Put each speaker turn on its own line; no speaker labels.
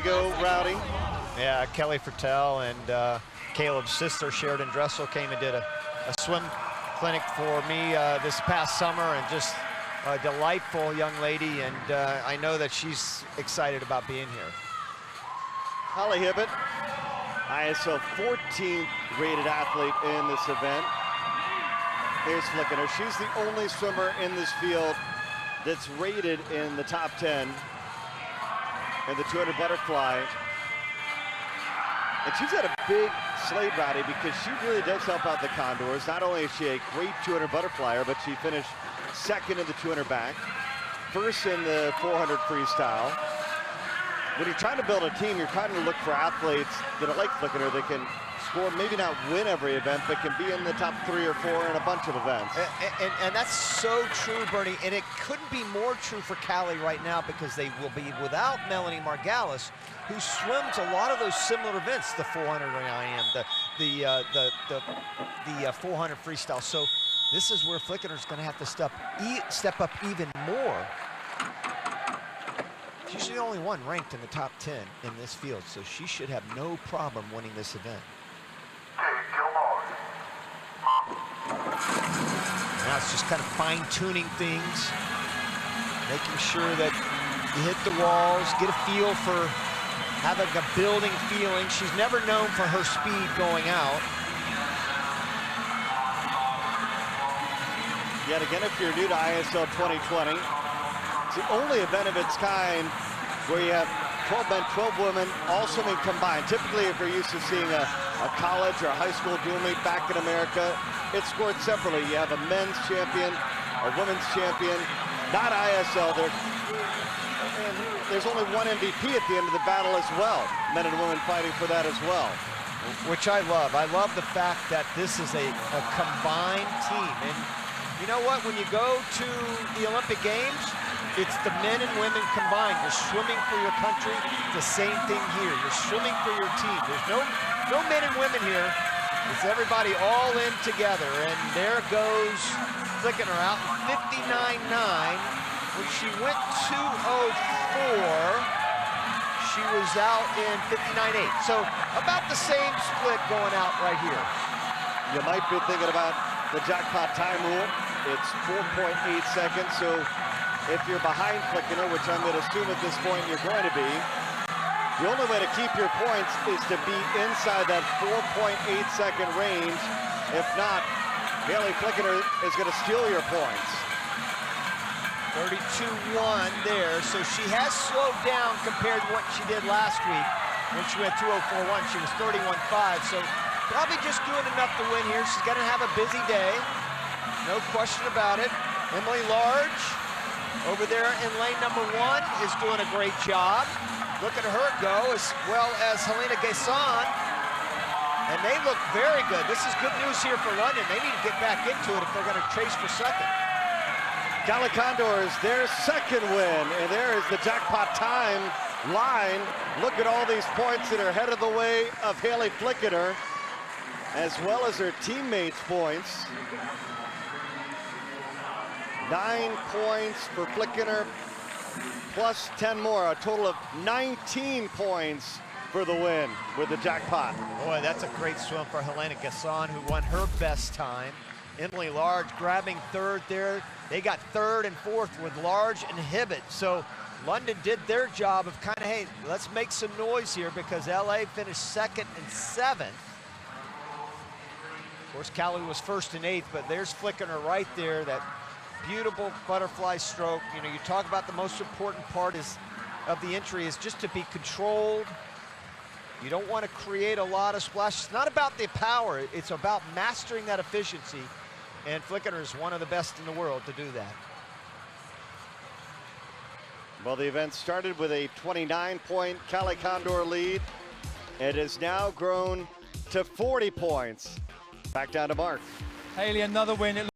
Kelly go, Rowdy?
Yeah, Kelly FERTEL and Caleb's sister, Sheridan Dressel, came and did a swim clinic for me this past summer, and just a delightful young lady, and I know that she's excited about being here.
Holly Hibbott, ISL 14th rated athlete in this event. Here's Flickinger. She's the only swimmer in this field that's rated in the top 10 in the 200 butterfly. And she's had a big slate, Rowdy, because she really does help out the Condors. Not only is she a great 200 butterflyer, but she finished second in the 200 back, first in the 400 freestyle. When you're trying to build a team, you're trying to look for athletes that are like Flickinger that can score, maybe not win every event, but can be in the top 3 or 4 in a bunch of events.
And that's so true, Bernie, and it couldn't be more true for Cali right now, because they will be without Melanie Margalis, who swims a lot of those similar events, the 400 IM, the 400 freestyle. So this is where Flickinger's going to have to step up even more. She's the only one ranked in the top 10 in this field, so she should have no problem winning this event. Now it's just kind of fine-tuning things, making sure that you hit the walls, get a feel for having a building feeling. She's never known for her speed going out.
Yet again, if you're new to ISL 2020, it's the only event of its kind where you have 12 men, 12 women, all swimming combined. Typically, if you're used to seeing a college or a high school dual meet back in America, it's scored separately. You have a men's champion, a women's champion, not ISL. There's only one MVP at the end of the battle as well. Men and women fighting for that as well.
Which I love. I love the fact that this is a combined team. And you know what? When you go to the Olympic Games, it's the men and women combined. You're swimming for your country. The same thing here. You're swimming for your team. There's no men and women here. It's everybody all in together. And there goes Flickinger out in 59.9. When she went 2:04, she was out in 59.8. So about the same split going out right here.
You might be thinking about the jackpot time rule. It's 4.8 seconds. So if you're behind Flickinger, which I'm going to assume at this point you're going to be, the only way to keep your points is to be inside that 4.8 second range. If not, Hali Flickinger is going to steal your points.
32.1 there, so she has slowed down compared to what she did last week when she went 2:04.1. She was 31.5, so probably just doing enough to win here. She's going to have a busy day, no question about it. Emily Large over there in lane number 1 is doing a great job. Look at her go, as well as Helena GASSON, and they look very good. This is good news here for London. They need to get back into it if they're going to chase for second.
Cali Condors, their second win, and there is the jackpot time line. Look at all these points that are headed the way of Hali Flickinger, as well as her teammates' points. 9 points for Flickinger, plus 10 more, a total of 19 points for the win with the jackpot.
Boy, that's a great swim for Helena GASSON, who won her best time. Emily Large grabbing third there. They got third and fourth with Large and HIBBOTT. So London did their job of kind of, hey, let's make some noise here, because LA finished second and 7th. Of course, Cali was first and 8th, but there's Flickinger right there, that beautiful butterfly stroke. You know, you talk about the most important part of the entry is just to be controlled. You don't want to create a lot of splash. It's not about the power, it's about mastering that efficiency. And Flickinger is one of the best in the world to do that.
Well, the event started with a 29-point Cali Condor lead. It has now grown to 40 points. Back down to Mark.
Hali, another win.